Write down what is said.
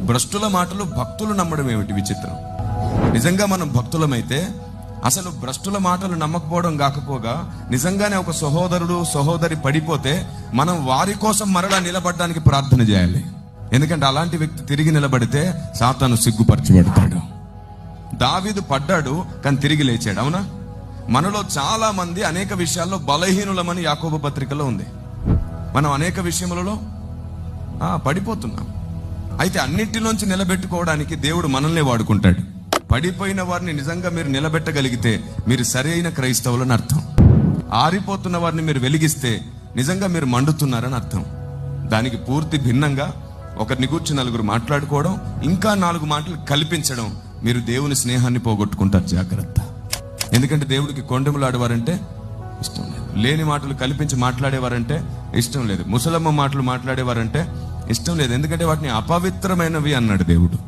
భ్రష్టుల మాటలు భక్తులు నమ్మడం ఏమిటి విచిత్రం. నిజంగా మనం భక్తులమైతే అసలు భ్రష్టుల మాటలు నమ్మకపోవడం కాకపోగా, నిజంగానే ఒక సహోదరుడు సహోదరి పడిపోతే మనం వారి కోసం మరలా నిలబడడానికి ప్రార్థన చేయాలి. ఎందుకంటే అలాంటి వ్యక్తి తిరిగి నిలబడితే సాతాను సిగ్గుపరచబడతాడు. దావీదు పడ్డాడు కానీ తిరిగి లేచాడు. అవునా? మనలో చాలా మంది అనేక విషయాల్లో బలహీనులమని యాకోబు పత్రికలో ఉంది. మనం అనేక విషయములలో పడిపోతున్నాం. అయితే అన్నిటిలోంచి నిలబెట్టుకోవడానికి దేవుడు మనల్ని వాడుకుంటాడు. పడిపోయిన వారిని నిజంగా మీరు నిలబెట్టగలిగితే మీరు సరైన క్రైస్తవులని అర్థం. ఆరిపోతున్న వారిని మీరు వెలిగిస్తే నిజంగా మీరు మండుతున్నారని అర్థం. దానికి పూర్తి భిన్నంగా ఒకరిని గూర్చి నలుగురు మాట్లాడుకోవడం, ఇంకా 4 మాటలు కల్పించడం, మీరు దేవుని స్నేహాన్ని పోగొట్టుకుంటారు. జాగ్రత్త. ఎందుకంటే దేవుడికి కొండెములాడేవారంటే ఇష్టం లేదు. లేని మాటలు కల్పించి మాట్లాడేవారంటే ఇష్టం లేదు. ముసలమ్మ మాటలు మాట్లాడేవారంటే ఇష్టం లేదు. ఎందుకంటే వాటిని అపవిత్రమైనవి అన్నాడు దేవుడు.